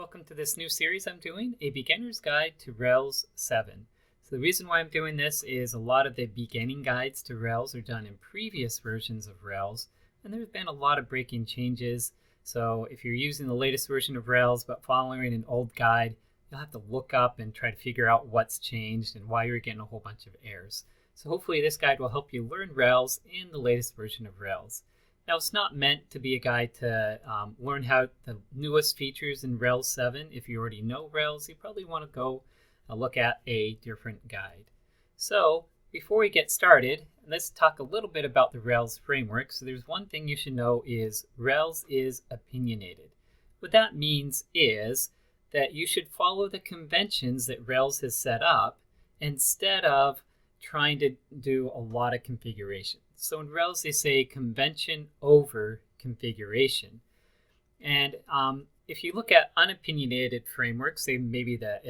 Welcome to this new series I'm doing, A Beginner's Guide to Rails 7. So the reason why I'm doing this is a lot of the beginning guides to Rails are done in previous versions of Rails, and there's been a lot of breaking changes. So if you're using the latest version of Rails but following an old guide, you'll have to look up and try to figure out what's changed and why you're getting a whole bunch of errors. So hopefully this guide will help you learn Rails in the latest version of Rails. Now, it's not meant to be a guide to learn how the newest features in Rails 7. If you already know Rails, you probably want to go look at a different guide. So before we get started, let's talk a little bit about the Rails framework. So there's one thing you should know is Rails is opinionated. What that means is that you should follow the conventions that Rails has set up instead of trying to do a lot of configuration. So in Rails, they say convention over configuration. And if you look at unopinionated frameworks, say maybe the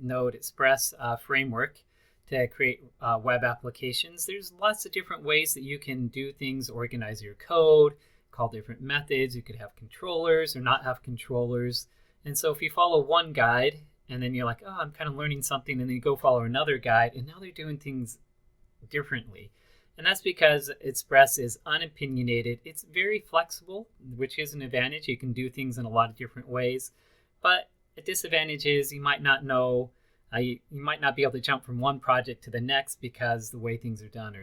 Node Express framework to create web applications, there's lots of different ways that you can do things, organize your code, call different methods. You could have controllers or not have controllers. And so if you follow one guide, and then you're like, oh, I'm kind of learning something, and then you go follow another guide, and now they're doing things differently. And that's because Express is unopinionated. It's very flexible, which is an advantage. You can do things in a lot of different ways. But a disadvantage is you might not know, you might not be able to jump from one project to the next because the way things are done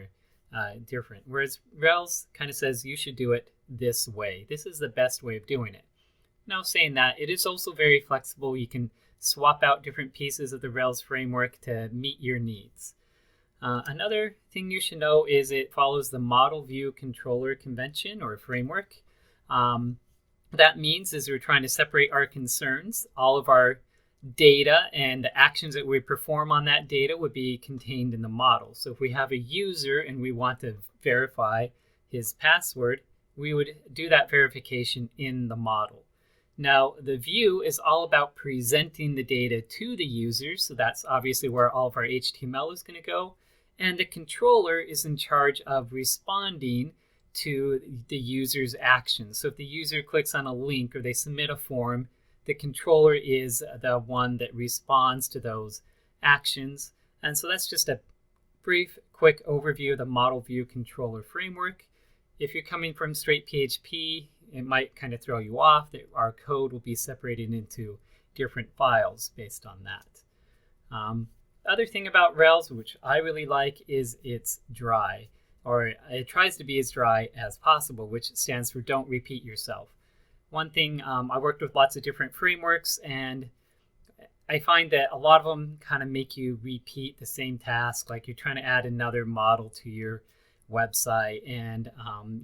are different. Whereas Rails kind of says you should do it this way. This is the best way of doing it. Now, saying that, it is also very flexible. You can swap out different pieces of the Rails framework to meet your needs. Another thing you should know is it follows the model view controller convention or framework. That means is we're trying to separate our concerns. All of our data and the actions that we perform on that data would be contained in the model. So if we have a user and we want to verify his password, we would do that verification in the model. Now, the view is all about presenting the data to the user, so that's obviously where all of our HTML is going to go. And the controller is in charge of responding to the user's actions. So if the user clicks on a link or they submit a form, the controller is the one that responds to those actions. And so that's just a brief, quick overview of the model view controller framework. If you're coming from straight PHP, it might kind of throw you off that our code will be separated into different files based on that. Other thing about Rails, which I really like, is it's dry, or it tries to be as dry as possible, which stands for don't repeat yourself. One thing, I worked with lots of different frameworks, and I find that a lot of them kind of make you repeat the same task, like you're trying to add another model to your website, and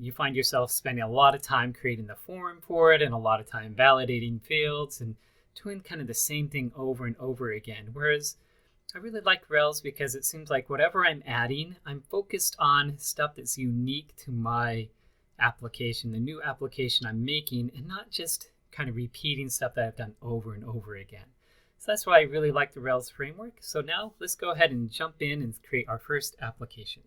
you find yourself spending a lot of time creating the form for it and a lot of time validating fields and doing kind of the same thing over and over again. Whereas I really like Rails because it seems like whatever I'm adding, I'm focused on stuff that's unique to my application, the new application I'm making, and not just kind of repeating stuff that I've done over and over again. So that's why I really like the Rails framework. So now let's go ahead and jump in and create our first application.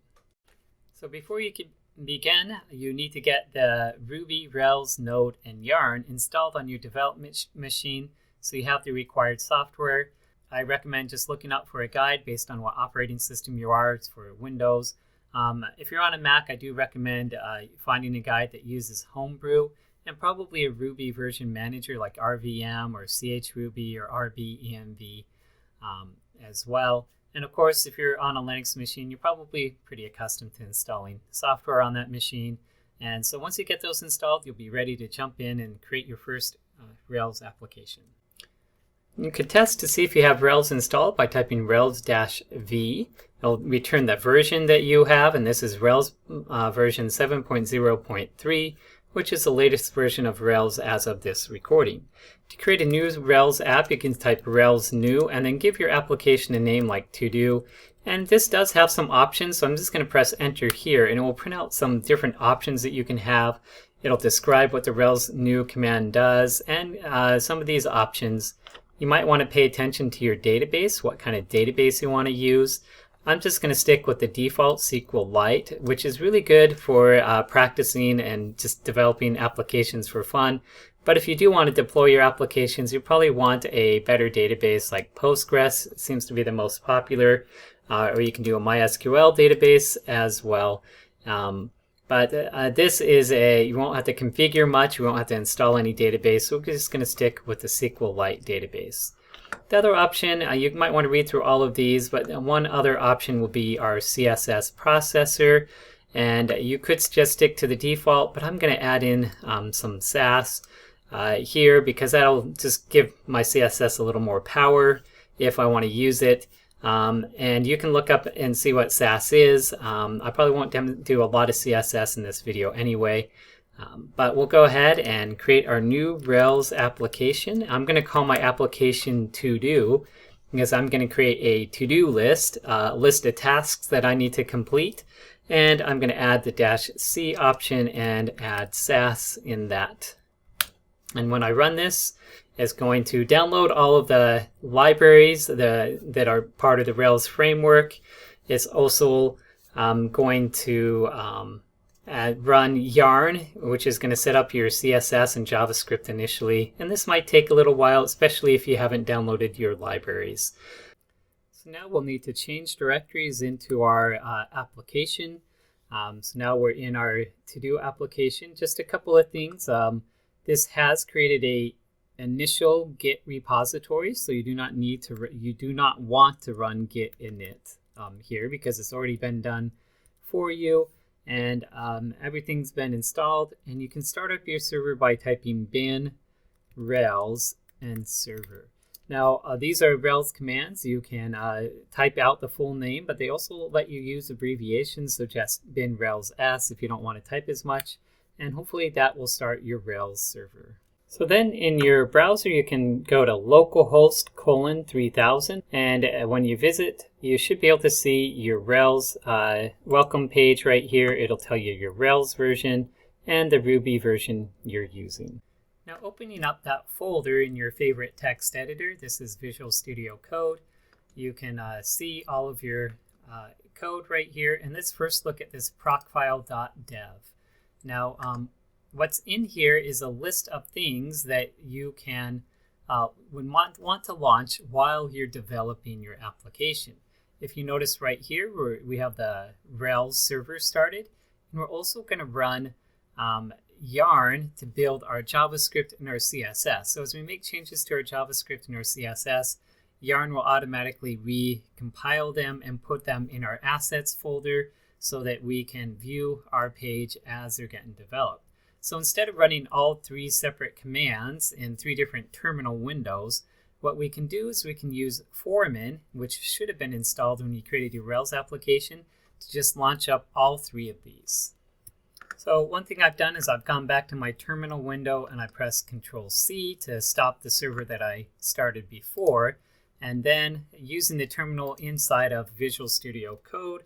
So before you can begin, you need to get the Ruby, Rails, Node, and Yarn installed on your development machine so you have the required software. I recommend just looking out for a guide based on what operating system you are. It's for Windows. If you're on a Mac, I do recommend finding a guide that uses Homebrew and probably a Ruby version manager like RVM or CHRuby or RBEMV as well. And of course, if you're on a Linux machine, you're probably pretty accustomed to installing software on that machine. And so once you get those installed, you'll be ready to jump in and create your first Rails application. You can test to see if you have Rails installed by typing Rails-V. It'll return the version that you have, and this is Rails version 7.0.3, which is the latest version of Rails as of this recording. To create a new Rails app, you can type Rails new and then give your application a name like to do. And this does have some options, so I'm just going to press enter here, and it will print out some different options that you can have. It'll describe what the Rails new command does, and some of these options you might want to pay attention to your database, what kind of database you want to use. I'm just going to stick with the default SQLite, which is really good for practicing and just developing applications for fun. But if you do want to deploy your applications, you probably want a better database like Postgres. It seems to be the most popular, or you can do a MySQL database as well. But this is you won't have to configure much. You won't have to install any database. So we're just going to stick with the SQLite database. The other option, you might want to read through all of these, but one other option will be our CSS processor. And you could just stick to the default, but I'm going to add in some Sass here because that'll just give my CSS a little more power if I want to use it. And you can look up and see what Sass is. I probably won't do a lot of CSS in this video anyway. But we'll go ahead and create our new Rails application. I'm going to call my application to-do because I'm going to create a to-do list, list of tasks that I need to complete. And I'm going to add the -c option and add Sass in that. And when I run this, it's going to download all of the libraries that are part of the Rails framework. It's also going to run yarn, which is going to set up your CSS and JavaScript initially. And this might take a little while, especially if you haven't downloaded your libraries. So now we'll need to change directories into our application. So now we're in our to-do application. Just a couple of things. This has created a initial Git repository, so you do not want to run Git init here because it's already been done for you, and everything's been installed. And you can start up your server by typing bin Rails and server. Now these are Rails commands. You can type out the full name, but they also let you use abbreviations, so just bin Rails S if you don't want to type as much. And hopefully that will start your Rails server. So then in your browser, you can go to localhost:3000. And when you visit, you should be able to see your Rails welcome page right here. It'll tell you your Rails version and the Ruby version you're using. Now opening up that folder in your favorite text editor, this is Visual Studio Code. You can see all of your code right here. And let's first look at this procfile.dev. Now, what's in here is a list of things that you can want to launch while you're developing your application. If you notice right here, we have the Rails server started, and we're also going to run yarn to build our JavaScript and our CSS. So as we make changes to our JavaScript and our CSS, yarn will automatically recompile them and put them in our assets folder so that we can view our page as they're getting developed. So instead of running all three separate commands in three different terminal windows, what we can do is we can use foreman, which should have been installed when you created your Rails application, to just launch up all three of these. So one thing I've done is I've gone back to my terminal window and I press Control-C to stop the server that I started before. And then using the terminal inside of Visual Studio Code,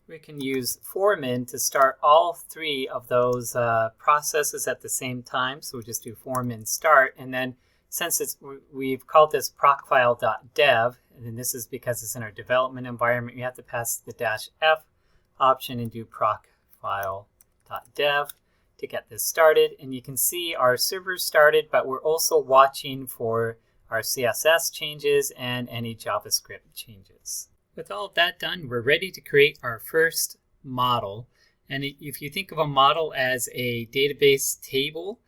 we can use foreman to start all three of those processes at the same time. So we just do foreman start. And then since we've called this procfile.dev, and this is because it's in our development environment, you have to pass the -f option and do procfile.dev to get this started. And you can see our server started, but we're also watching for our CSS changes and any JavaScript changes. With all of that done, we're ready to create our first model. And if you think of a model as a database table,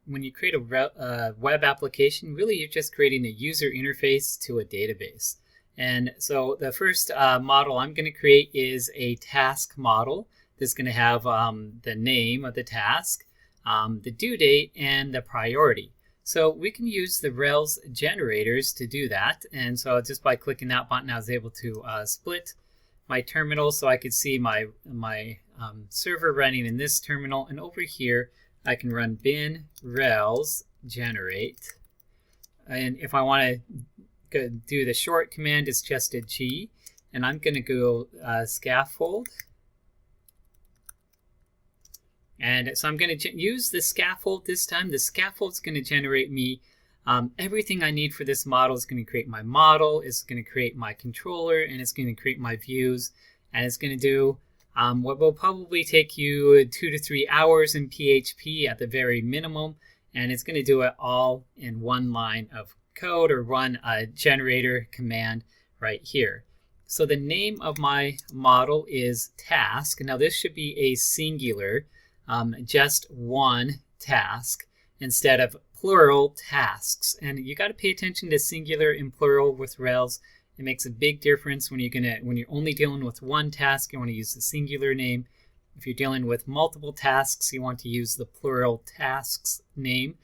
when you create a web application, really you're just creating a user interface to a database. And so the first model I'm going to create is a task model that's going to have the name of the task, the due date, and the priority. So we can use the Rails generators to do that. And so just by clicking that button, I was able to split my terminal so I could see my server running in this terminal. And over here, I can run bin Rails generate. And if I want to do the short command, it's just a G. And I'm going to go scaffold. And so I'm going to use the scaffold this time. The scaffold is going to generate me everything I need for this model. It's going to create my model, it's going to create my controller, and it's going to create my views. And it's going to do what will probably take you 2 to 3 hours in PHP at the very minimum. and it's going to do it all in one line of code or one generator command right here. So the name of my model is task. Now this should be a singular, just one task instead of plural tasks. And you got to pay attention to singular and plural with Rails. It makes a big difference when you're only dealing with one task. You want to use the singular name. If you're dealing with multiple tasks, you want to use the plural tasks name.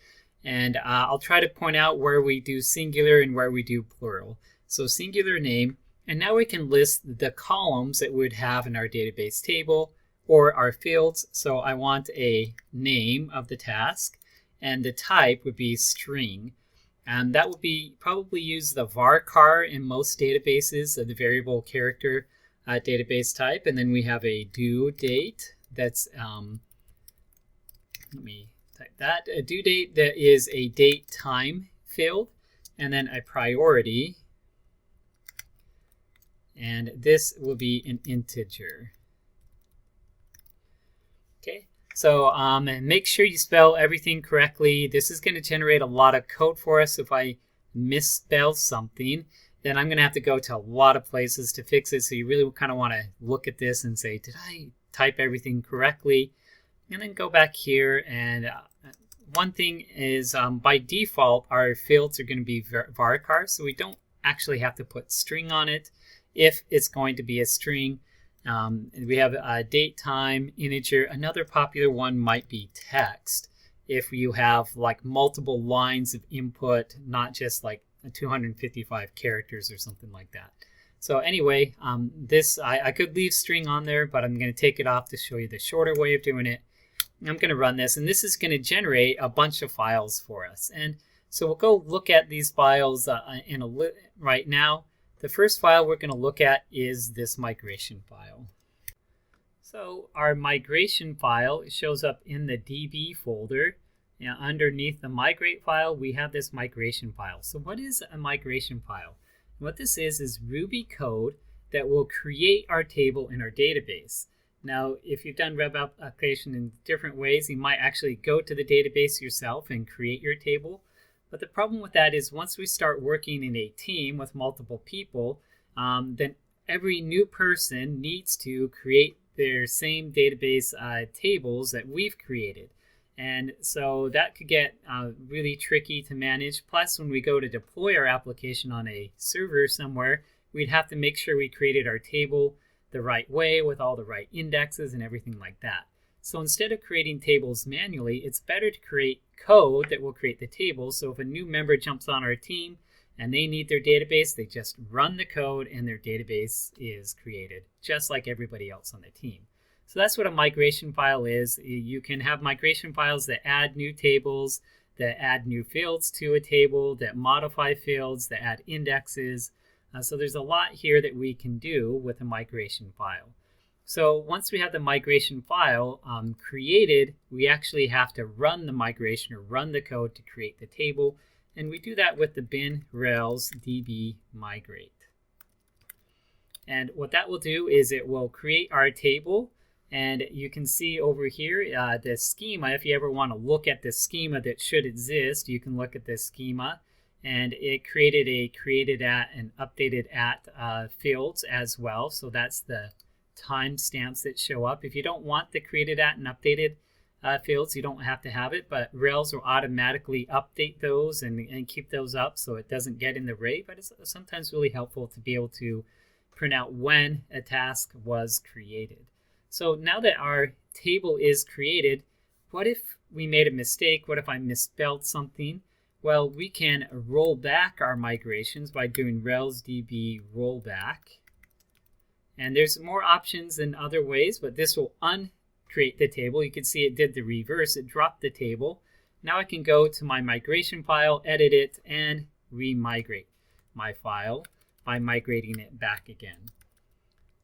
And I'll try to point out where we do singular and where we do plural. So singular name, and now we can list the columns that we would have in our database table or our fields. So I want a name of the task, and the type would be string. And that would be probably use the varchar in most databases, the variable character database type. And then we have a due date. That's, let me type that. A due date that is a date time field. And then a priority. And this will be an integer. Okay. So make sure you spell everything correctly. This is going to generate a lot of code for us. If I misspell something, then I'm going to have to go to a lot of places to fix it. So you really kind of want to look at this and say, did I type everything correctly? And then go back here. And one thing is by default, our fields are going to be varchar. So we don't actually have to put string on it if it's going to be a string. We have a date, time, integer. Another popular one might be text. If you have like multiple lines of input, not just like 255 characters or something like that. So anyway, I could leave string on there, but I'm going to take it off to show you the shorter way of doing it. I'm going to run this, and this is going to generate a bunch of files for us. And so we'll go look at these files right now. The first file we're going to look at is this migration file. So our migration file shows up in the DB folder. Now, underneath the migrate file, we have this migration file. So what is a migration file? What this is Ruby code that will create our table in our database. Now, if you've done web application in different ways, you might actually go to the database yourself and create your table. But the problem with that is once we start working in a team with multiple people, then every new person needs to create their same database tables that we've created. And so that could get really tricky to manage. Plus, when we go to deploy our application on a server somewhere, we'd have to make sure we created our table the right way with all the right indexes and everything like that. So instead of creating tables manually, it's better to create code that will create the table. So if a new member jumps on our team and they need their database, they just run the code and their database is created, just like everybody else on the team. So that's what a migration file is. You can have migration files that add new tables, that add new fields to a table, that modify fields, that add indexes. So there's a lot here that we can do with a migration file. So once we have the migration file created, we actually have to run the migration or run the code to create the table. And we do that with the bin rails db migrate. And what that will do is it will create our table. And you can see over here the schema. If you ever want to look at the schema that should exist, you can look at this schema. And it created a created at and updated at fields as well. So that's the timestamps that show up. If you don't want the created at and updated fields, you don't have to have it, but Rails will automatically update those and keep those up so it doesn't get in the array. But it's sometimes really helpful to be able to print out when a task was created. So now that our table is created, what if we made a mistake? What if I misspelled something? Well, we can roll back our migrations by doing Rails DB rollback. And there's more options in other ways, but this will uncreate the table. You can see it did the reverse. It dropped the table. Now I can go to my migration file, edit it, and remigrate my file by migrating it back again.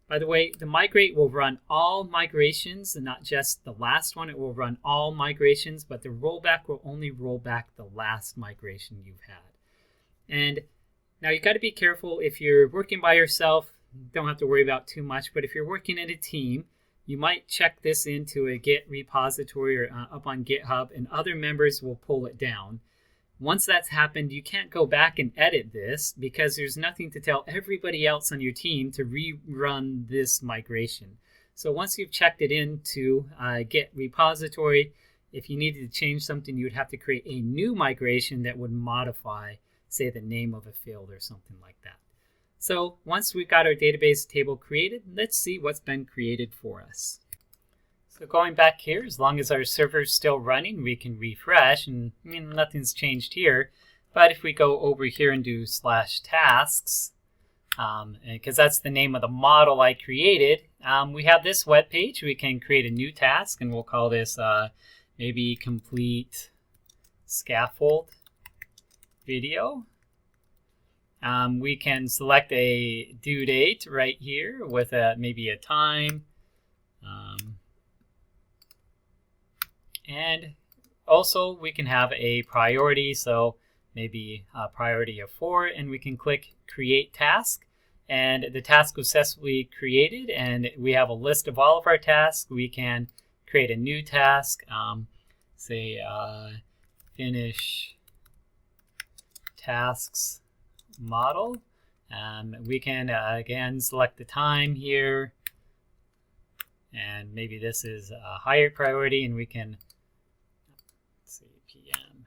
By the way, the migrate will run all migrations and not just the last one. It will run all migrations, but the rollback will only roll back the last migration you've had. And now you got to be careful if you're working by yourself. Don't have to worry about too much, but if you're working in a team, you might check this into a Git repository or up on GitHub, and other members will pull it down. Once that's happened, you can't go back and edit this because there's nothing to tell everybody else on your team to rerun this migration. So once you've checked it into Git repository, if you needed to change something, you would have to create a new migration that would modify, say, the name of a field or something like that. So once we've got our database table created, let's see what's been created for us. So going back here, as long as our server's still running, we can refresh, and nothing's changed here. But if we go over here and do /tasks, because that's the name of the model I created, we have this web page. We can create a new task, and we'll call this maybe complete scaffold video. We can select a due date right here with maybe a time. And also we can have a priority, so maybe a priority of 4, and we can click create task, and the task was successfully created, and we have a list of all of our tasks. We can create a new task, say finish tasks model. We can again select the time here, and maybe this is a higher priority, and we can say PM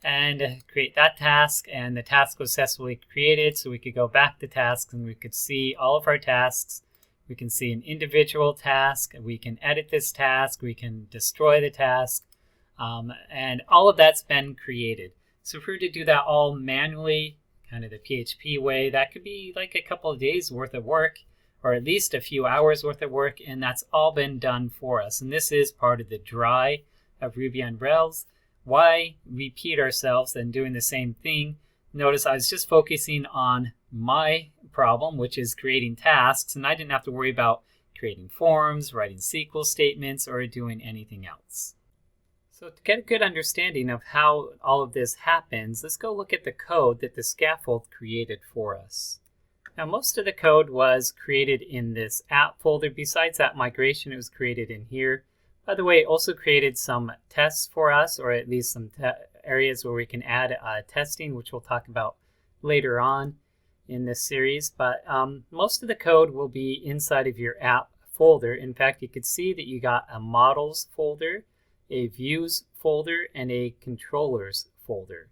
and create that task, and the task was successfully created. So we could go back to tasks and we could see all of our tasks. We can see an individual task, we can edit this task, we can destroy the task, and all of that's been created. So if we were to do that all manually, kind of the PHP way, that could be like a couple of days worth of work, or at least a few hours worth of work, and that's all been done for us. And this is part of the dry of Ruby on Rails. Why repeat ourselves and doing the same thing? Notice I was just focusing on my problem, which is creating tasks, and I didn't have to worry about creating forms, writing SQL statements, or doing anything else. So to get a good understanding of how all of this happens, let's go look at the code that the Scaffold created for us. Now, most of the code was created in this app folder. Besides that migration, it was created in here. By the way, it also created some tests for us, or at least some areas where we can add testing, which we'll talk about later on in this series. But most of the code will be inside of your app folder. In fact, you could see that you got a models folder, a views folder, and a controllers folder.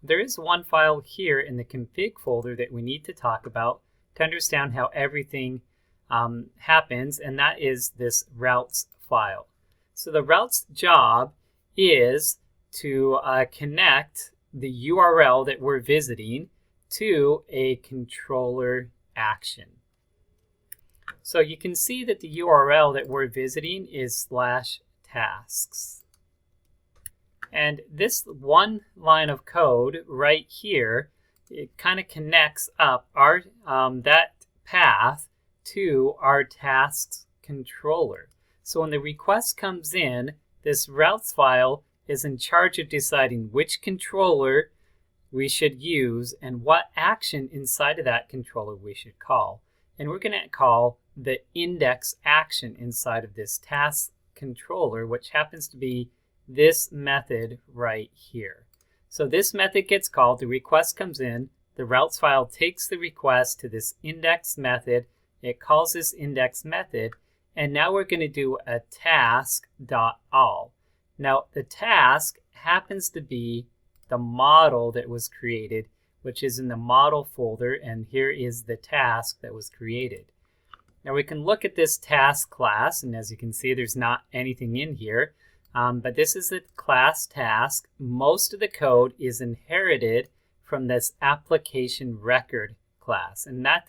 There is one file here in the config folder that we need to talk about to understand how everything happens, and that is this routes file. So the routes job is to connect the URL that we're visiting to a controller action. So you can see that the URL that we're visiting is /tasks. And this one line of code right here, it kind of connects up our that path to our tasks controller. So when the request comes in, this routes file is in charge of deciding which controller we should use and what action inside of that controller we should call. And we're going to call the index action inside of this task controller, which happens to be this method right here. So this method gets called, the request comes in, the routes file takes the request to this index method, it calls this index method, and now we're going to do a task.all. Now the task happens to be the model that was created, which is in the model folder, and here is the task that was created. Now we can look at this task class, and as you can see, there's not anything in here, but this is the class task. Most of the code is inherited from this application record class, and that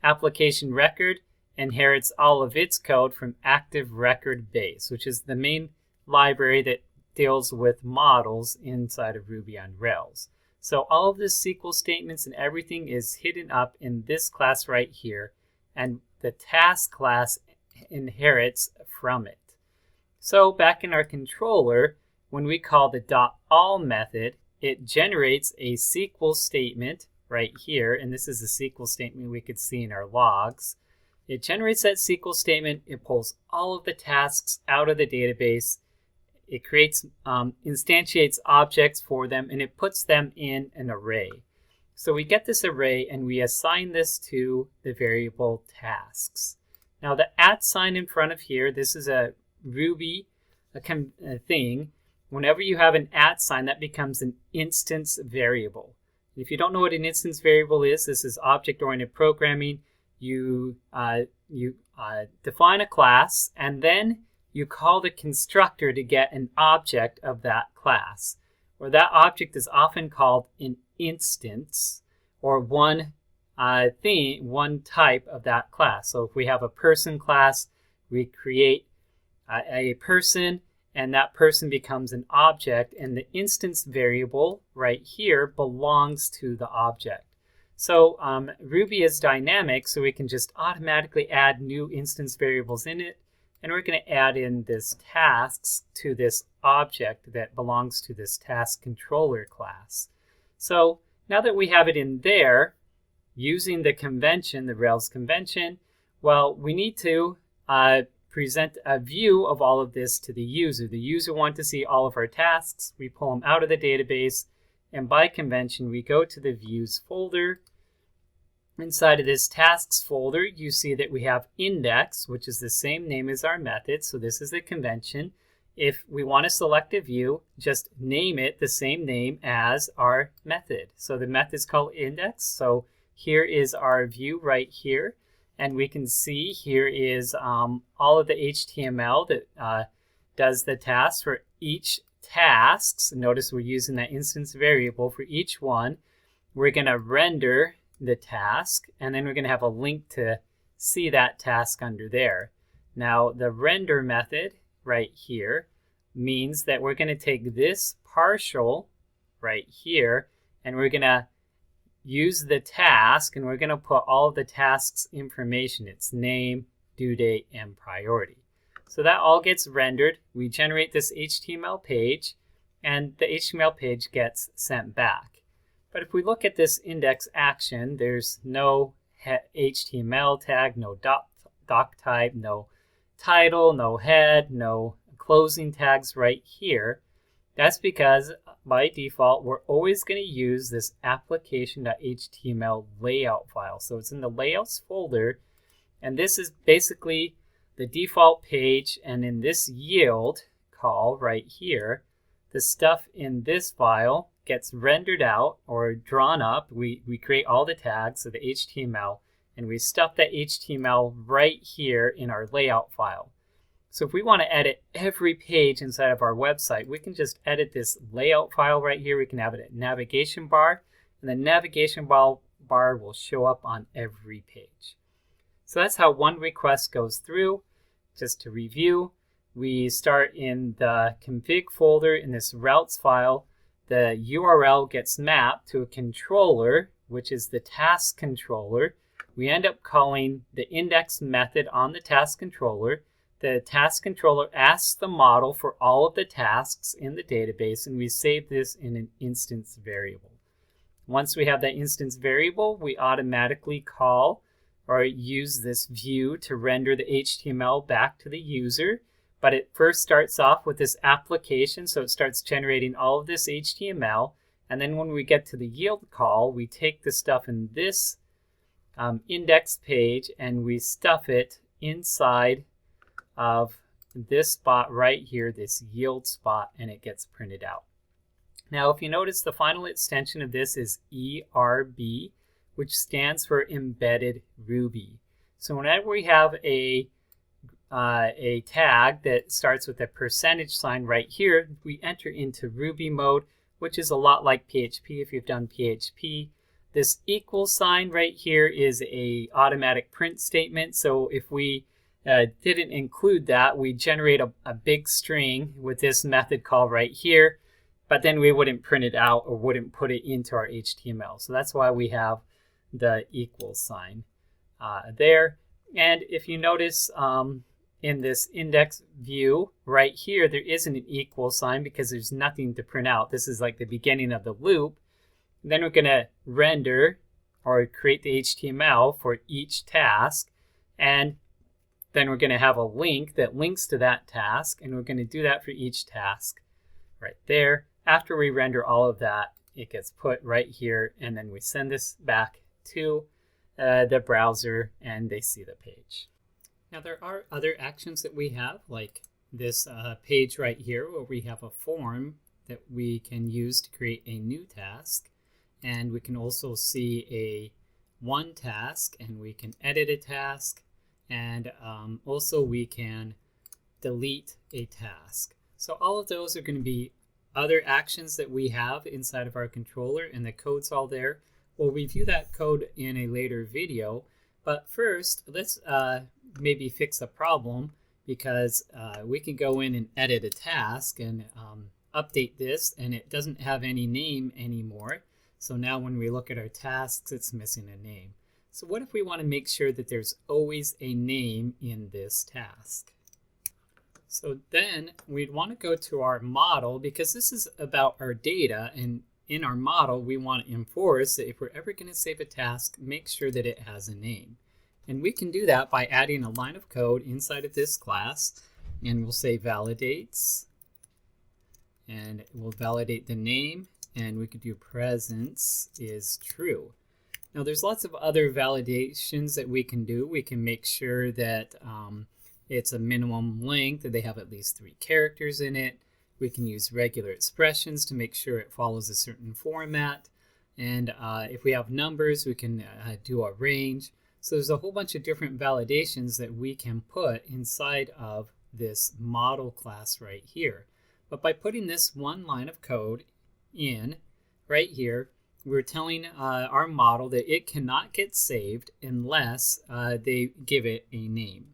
application record inherits all of its code from active record base, which is the main library that deals with models inside of Ruby on Rails. So all of the SQL statements and everything is hidden up in this class right here, and the task class inherits from it. So back in our controller, when we call the .all method, it generates a SQL statement right here, and this is a SQL statement we could see in our logs. It generates that SQL statement. It pulls all of the tasks out of the database. It creates, instantiates objects for them, and it puts them in an array. So we get this array and we assign this to the variable tasks. Now the @ sign in front of here, this is a Ruby thing. Whenever you have an @ sign, that becomes an instance variable. If you don't know what an instance variable is, this is object-oriented programming. You define a class, and then you call the constructor to get an object of that class. Or that object is often called an instance, or one type of that class. So if we have a person class, we create a person, and that person becomes an object, and the instance variable right here belongs to the object. So Ruby is dynamic, so we can just automatically add new instance variables in it, and we're going to add in this tasks to this object that belongs to this task controller class. So now that we have it in there, using the convention, the Rails convention, well, we need to present a view of all of this to the user. The user wants to see all of our tasks. We pull them out of the database, and by convention, we go to the views folder. Inside of this tasks folder, you see that we have index, which is the same name as our method. So this is the convention. If we want to select a view, just name it the same name as our method. So the method is called index. So here is our view right here. And we can see here is all of the HTML that does the tasks for each tasks. Notice we're using that instance variable for each one. We're going to render the task, and then we're going to have a link to see that task under there. Now the render method right here means that we're going to take this partial right here, and we're going to use the task, and we're going to put all of the task's information, its name, due date, and priority. So that all gets rendered. We generate this HTML page, and the HTML page gets sent back. But if we look at this index action, there's no HTML tag, no doc type, no title, no head, no closing tags right here. That's because by default, we're always going to use this application.html layout file. So it's in the layouts folder, and this is basically the default page. And in this yield call right here, the stuff in this file gets rendered out or drawn up. We create all the tags of the HTML, and we stuff that HTML right here in our layout file. So if we want to edit every page inside of our website, we can just edit this layout file right here. We can have it at navigation bar, and the navigation bar will show up on every page. So that's how one request goes through. Just to review, we start in the config folder in this routes file. The URL gets mapped to a controller, which is the task controller. We end up calling the index method on the task controller. The task controller asks the model for all of the tasks in the database, and we save this in an instance variable. Once we have that instance variable, we automatically call or use this view to render the HTML back to the user. But it first starts off with this application, so it starts generating all of this HTML. And then when we get to the yield call, we take the stuff in this index page and we stuff it inside of this spot right here, this yield spot, and it gets printed out. Now, if you notice, the final extension of this is ERB, which stands for Embedded Ruby. So whenever we have a tag that starts with a percentage sign right here, we enter into Ruby mode, which is a lot like PHP if you've done PHP. This equal sign right here is a automatic print statement. So if we didn't include that, we generate a big string with this method call right here, but then we wouldn't print it out or wouldn't put it into our HTML. So that's why we have the equal sign there. And if you notice, in this index view right here, there isn't an equal sign because there's nothing to print out. This is like the beginning of the loop. Then we're going to render or create the HTML for each task. And then we're going to have a link that links to that task, and we're going to do that for each task right there. After we render all of that, it gets put right here, and then we send this back to the browser, and they see the page. Now there are other actions that we have, like this page right here where we have a form that we can use to create a new task, and we can also see one task, and we can edit a task, and also we can delete a task. So all of those are going to be other actions that we have inside of our controller, and the code's all there. We'll review that code in a later video, but first let's maybe fix a problem, because we can go in and edit a task and update this, and it doesn't have any name anymore. So now when we look at our tasks, it's missing a name. So what if we want to make sure that there's always a name in this task? So then we'd want to go to our model, because this is about our data, and in our model we want to enforce that if we're ever going to save a task, make sure that it has a name. And we can do that by adding a line of code inside of this class, and we'll say validates, and we'll validate the name, and we could do presence is true. Now there's lots of other validations that we can do. We can make sure that it's a minimum length, that they have at least 3 characters in it. We can use regular expressions to make sure it follows a certain format. And if we have numbers, we can do a range. So there's a whole bunch of different validations that we can put inside of this model class right here. But by putting this one line of code in right here, we're telling our model that it cannot get saved unless they give it a name.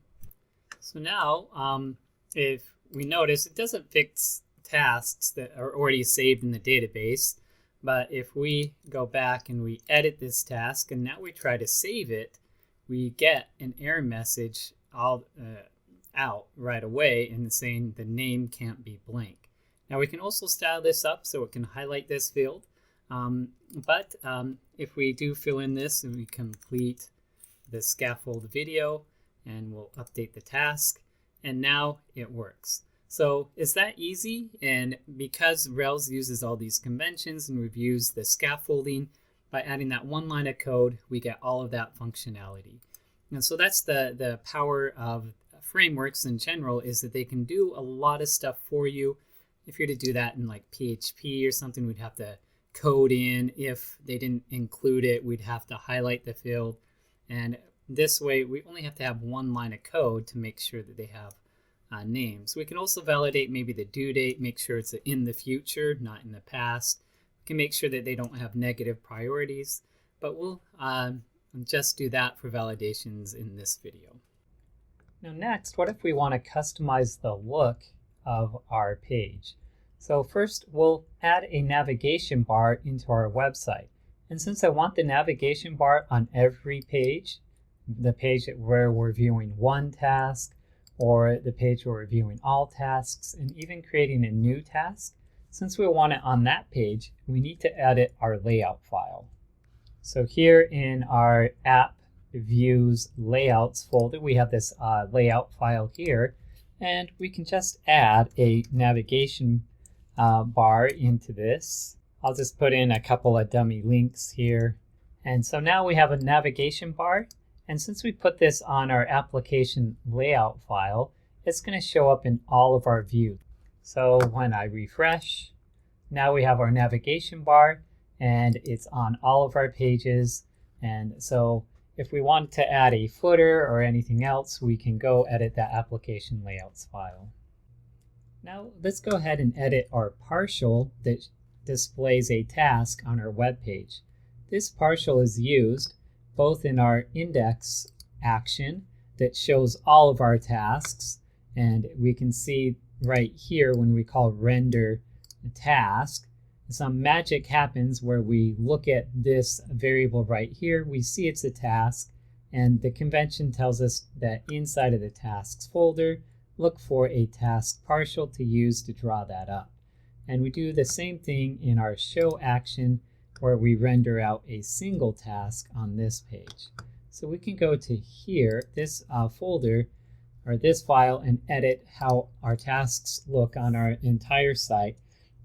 So now, if we notice, it doesn't fix tasks that are already saved in the database. But if we go back and we edit this task, and now we try to save it, we get an error message out right away and saying the name can't be blank. Now we can also style this up so it can highlight this field. But if we do fill in this and we complete the scaffold video, and we'll update the task, and now it works. So is that easy? And because Rails uses all these conventions, and we've used the scaffolding, by adding that one line of code, we get all of that functionality. And so that's the power of frameworks in general, is that they can do a lot of stuff for you. If you're to do that in like PHP or something, we'd have to code in. If they didn't include it, we'd have to highlight the field. And this way, we only have to have one line of code to make sure that they have names. We can also validate maybe the due date, make sure it's in the future, not in the past. We can make sure that they don't have negative priorities, but we'll just do that for validations in this video. Now next, what if we want to customize the look of our page? So first, we'll add a navigation bar into our website. And since I want the navigation bar on every page, the page where we're viewing one task, or the page where we're viewing all tasks, and even creating a new task, since we want it on that page, we need to edit our layout file. So here in our app views layouts folder, we have this layout file here, and we can just add a navigation bar into this. I'll just put in a couple of dummy links here. And so now we have a navigation bar. And since we put this on our application layout file, it's going to show up in all of our views. So when I refresh, now we have our navigation bar, and it's on all of our pages. And so if we want to add a footer or anything else, we can go edit that application layouts file. Now let's go ahead and edit our partial that displays a task on our web page. This partial is used both in our index action that shows all of our tasks, and we can see right here when we call render task, some magic happens where we look at this variable right here, we see it's a task, and the convention tells us that inside of the tasks folder, look for a task partial to use to draw that up. And we do the same thing in our show action, where we render out a single task on this page. So we can go to here, this folder, or this file, and edit how our tasks look on our entire site.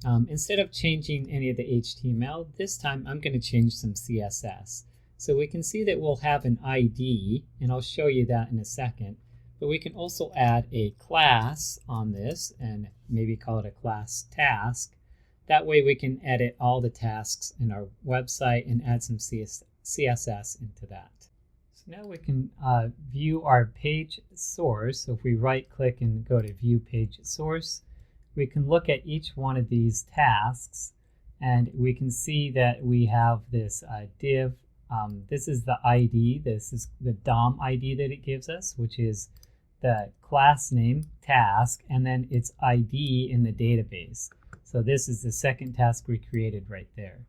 Instead of changing any of the HTML, this time I'm going to change some CSS. So we can see that we'll have an ID, and I'll show you that in a second. But we can also add a class on this and maybe call it a class task. That way we can edit all the tasks in our website and add some CSS into that. So now we can view our page source. So if we right click and go to view page source, we can look at each one of these tasks, and we can see that we have this div. This is the ID, this is the DOM ID that it gives us, which is the class name task, and then its ID in the database. So this is the second task we created right there.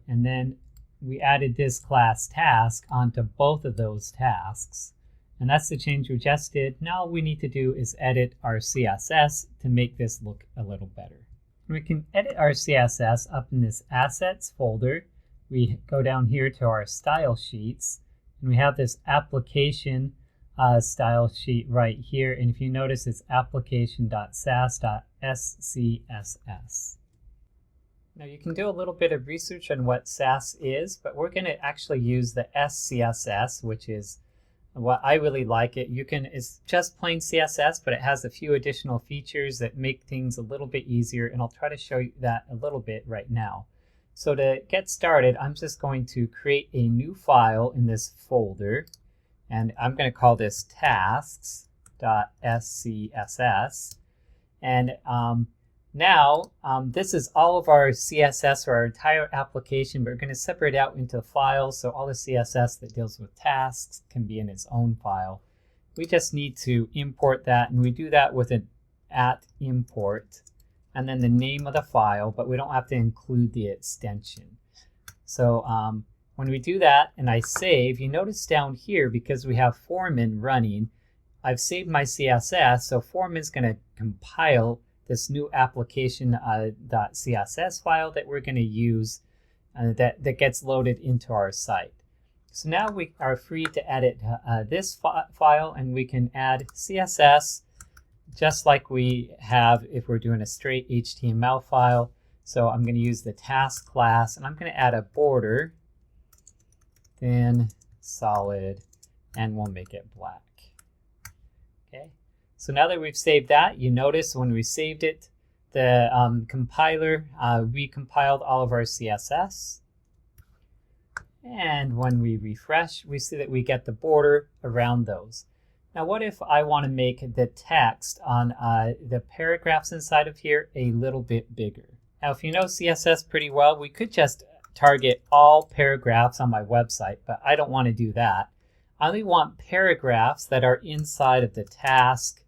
And then we added this class task onto both of those tasks. And that's the change we just did. Now all we need to do is edit our CSS to make this look a little better. And we can edit our CSS up in this assets folder. We go down here to our style sheets, and we have this application style sheet right here. And if you notice, it's application.sass.scss. Now you can do a little bit of research on what Sass is, but we're going to actually use the SCSS, which is what I really like it. It's just plain CSS, but it has a few additional features that make things a little bit easier, and I'll try to show you that a little bit right now. So to get started, I'm just going to create a new file in this folder, and I'm going to call this tasks.scss. And now this is all of our CSS for our entire application, but we're going to separate out into files, so all the CSS that deals with tasks can be in its own file. We just need to import that, and we do that with an @import and then the name of the file, but we don't have to include the extension. So when we do that and I save, you notice down here, because we have Foreman running, I've saved my CSS, so Foreman's going to compile this new application.css file that we're going to use that gets loaded into our site. So now we are free to edit this file, and we can add CSS just like we have if we're doing a straight HTML file. So I'm going to use the task class, and I'm going to add a border, thin, solid, and we'll make it black. Okay. So now that we've saved that, you notice when we saved it, the compiler recompiled all of our CSS. And when we refresh, we see that we get the border around those. Now what if I want to make the text on the paragraphs inside of here a little bit bigger? Now if you know CSS pretty well, we could just target all paragraphs on my website, but I don't want to do that. I only want paragraphs that are inside of the task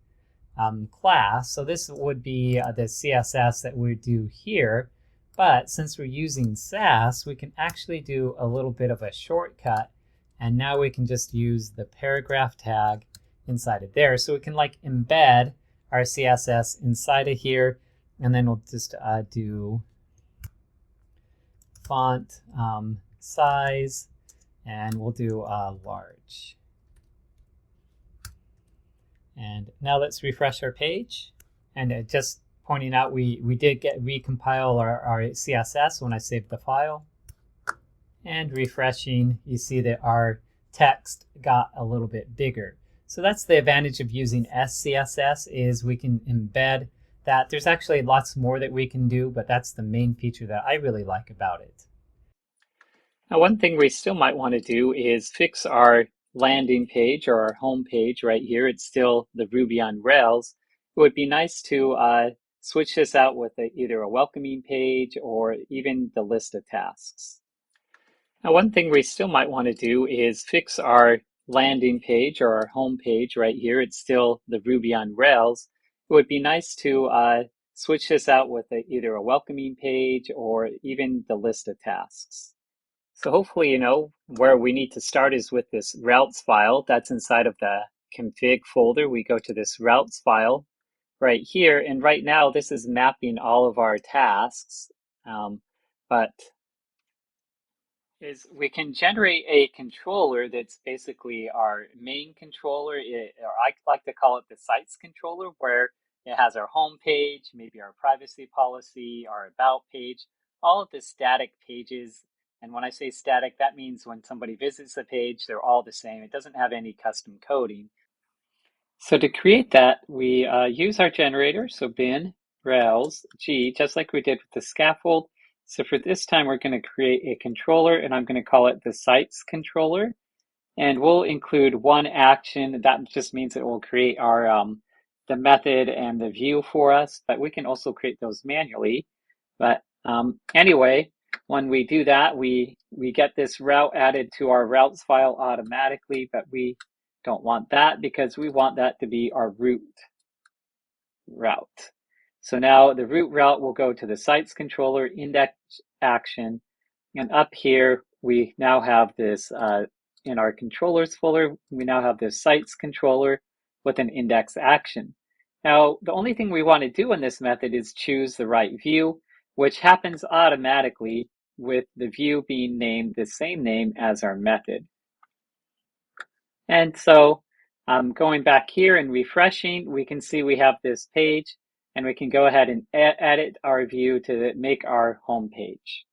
class. So this would be the CSS that we do here. But since we're using Sass, we can actually do a little bit of a shortcut. And now we can just use the paragraph tag inside of there. So we can like embed our CSS inside of here. And then we'll just do font size, and we'll do large. And now let's refresh our page. And just pointing out, we did recompile our CSS when I saved the file. And refreshing, you see that our text got a little bit bigger. So that's the advantage of using SCSS, is we can embed that. There's actually lots more that we can do, but that's the main feature that I really like about it. Now, one thing we still might want to do is fix our landing page or our home page right here. It's still the Ruby on Rails. It would be nice to switch this out with either a welcoming page or even the list of tasks. Now, one thing we still might want to do is fix our landing page or our home page right here. It's still the Ruby on Rails. It would be nice to switch this out with either a welcoming page or even the list of tasks. So hopefully you know where we need to start is with this routes file that's inside of the config folder. We go to this routes file right here, and right now this is mapping all of our tasks, but is we can generate a controller that's basically our main controller, or I like to call it the sites controller, where it has our home page, maybe our privacy policy, our about page, all of the static pages. And when I say static, that means when somebody visits the page, they're all the same. It doesn't have any custom coding. So to create that, we use our generator, so bin rels g, just like we did with the scaffold. So for this time, we're going to create a controller, and I'm going to call it the sites controller. And we'll include one action. That just means it will create our the method and the view for us, but we can also create those manually. But anyway, when we do that, we get this route added to our routes file automatically, but we don't want that because we want that to be our root route. So now the root route will go to the sites controller index action, and up here we now have this in our controllers folder, we now have this sites controller with an index action. Now, the only thing we want to do in this method is choose the right view, which happens automatically with the view being named the same name as our method. And so going back here and refreshing, we can see we have this page, and we can go ahead and edit our view to make our home page.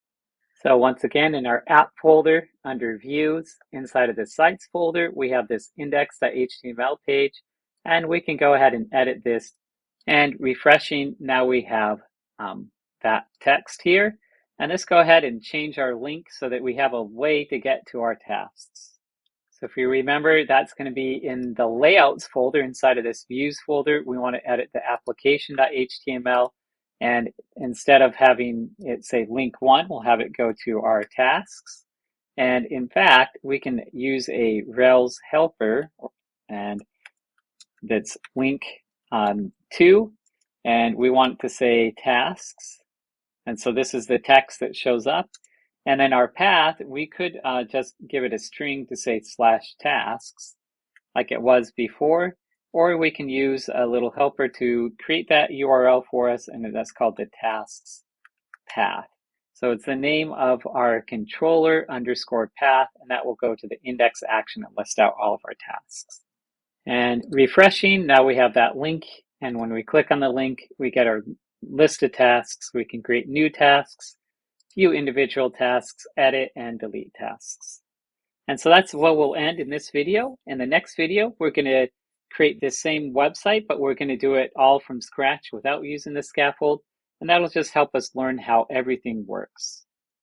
So once again, in our app folder under views, inside of the sites folder, we have this index.html page, and we can go ahead and edit this. And refreshing, now we have that text here. And let's go ahead and change our link so that we have a way to get to our tasks. So if you remember, that's going to be in the layouts folder inside of this views folder. We want to edit the application.html. And instead of having it say link 1, we'll have it go to our tasks. And in fact, we can use a Rails helper, and that's link 2. And we want to say tasks. And so this is the text that shows up. And then our path, we could just give it a string to say /tasks like it was before, or we can use a little helper to create that URL for us, and that's called the tasks path. So it's the name of our controller underscore path, and that will go to the index action and list out all of our tasks. And refreshing, now we have that link, and when we click on the link, we get our list of tasks. We can create new tasks, view individual tasks, edit, and delete tasks. And so that's what we'll end in this video. In the next video, we're going to create this same website, but we're going to do it all from scratch without using the scaffold. And that'll just help us learn how everything works.